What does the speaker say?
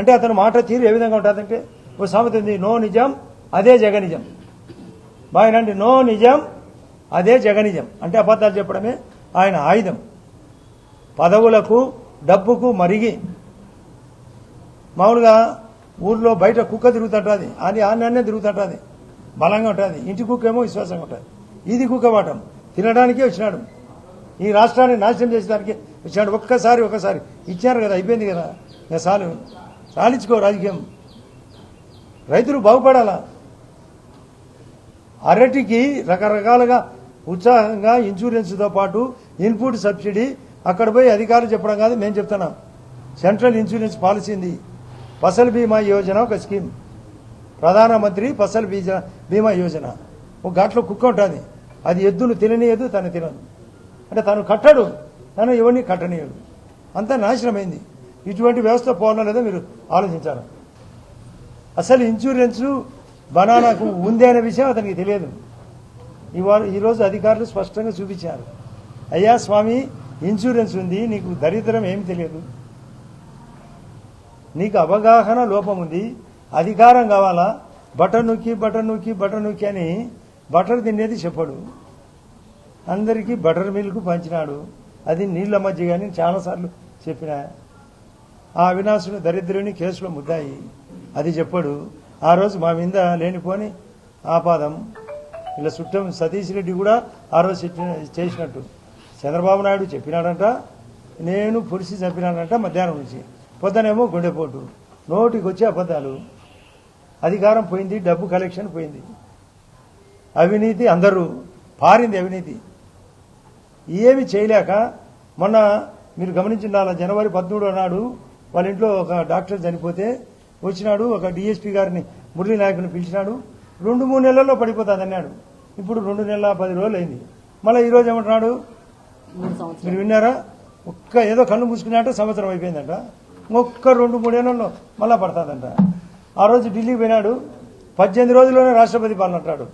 అంటే అతను మాట తీరు ఏ విధంగా ఉంటుందంటే ఓ సామెత ఉంది, నో నిజం అదే జగనిజం. బాగానండి, నో నిజం అదే జగనిజం. అంటే అబద్ధాలు చెప్పడమే ఆయన ఆయుధం. పదవులకు డబ్బుకు మరిగి మామూలుగా ఊర్లో బయట కుక్క తిరుగుతుంటుంది, అది ఆన్నే తిరుగుతుంటుంది, బలంగా ఉంటుంది. ఇంటి కుక్క ఏమో విశ్వాసంగా ఉంటుంది. ఇది కుక్క వాటం తినడానికే వచ్చినాడు, ఈ రాష్ట్రాన్ని నాశనం చేసేదానికి వచ్చినాడు. ఒకసారి ఇచ్చారు కదా, అయిపోయింది కదా, ఇక సాలించుకో రాజకీయం. రైతులు బాగుపడాలా. అరటికి రకరకాలుగా ఉత్సాహంగా ఇన్సూరెన్స్తో పాటు ఇన్పుట్ సబ్సిడీ అక్కడ పోయి అధికారులు చెప్పడం కాదు, మేము చెప్తున్నాం. సెంట్రల్ ఇన్సూరెన్స్ పాలసీ ఉంది, ఫసల్ బీమా యోజన ఒక స్కీమ్, ప్రధానమంత్రి ఫసల్ బీమా యోజన. ఒక ఘాట్లో కుక్క ఉంటుంది, అది ఎద్దును తిననీయదు, తను తినదు. అంటే తను కట్టడు, తను ఎవరిని కట్టనీయడు. అంతా నాశనమైంది. ఇటువంటి వ్యవస్థ పోవడం లేదో మీరు ఆలోచించాలి. అసలు ఇన్సూరెన్సు బనానాకు ఉంది అనే విషయం అతనికి తెలియదు. ఈరోజు అధికారులు స్పష్టంగా చూపించారు, అయ్యా స్వామి ఇన్సూరెన్స్ ఉంది, నీకు దరిద్రం ఏమి తెలియదు, నీకు అవగాహన లోపం ఉంది, అధికారం కావాలా, బటన్ నొక్కి అని బటర్ తినేది చెప్పడు. అందరికీ బటర్ మిల్క్ పంచినాడు, అది నీళ్ల మధ్య కానీ చాలాసార్లు చెప్పిన. ఆ అవినాశుని దరిద్రుని కేసులో ముద్దాయి, అది చెప్పాడు. ఆ రోజు మా మీద లేనిపోని ఆపాదం. ఇలా చుట్టం సతీష్ రెడ్డి కూడా ఆ రోజు చేసినట్టు చంద్రబాబు నాయుడు చెప్పినాడంట, నేను పులిసి చంపినాడంట మధ్యాహ్నం నుంచి. పొద్దునేమో గుండెపోటు, నోటికి వచ్చే అబద్ధాలు. అధికారం పోయింది, డబ్బు కలెక్షన్ పోయింది, అవినీతి అందరూ పారింది. అవినీతి ఏమి చేయలేక మొన్న మీరు గమనించిన జనవరి 13 నాడు వాళ్ళ ఇంట్లో ఒక డాక్టర్ చనిపోతే వచ్చినాడు, ఒక డిఎస్పీ గారిని మురళీ నాయకుని పిలిచినాడు. 2-3 నెలల్లో పడిపోతుంది అన్నాడు. ఇప్పుడు 2 నెలల 10 రోజులు అయింది. మళ్ళీ ఈరోజు ఏమంటున్నాడు, మీరు విన్నారా, ఏదో కళ్ళు మూసుకున్నట్టు సంవత్సరం అయిపోయిందంట. ఒక్క 2-3 నెలల్లో మళ్ళా పడుతుందంట. ఆ రోజు ఢిల్లీ పోయినాడు, 18 రోజుల్లోనే రాష్ట్రపతి పాలన అంటాడు.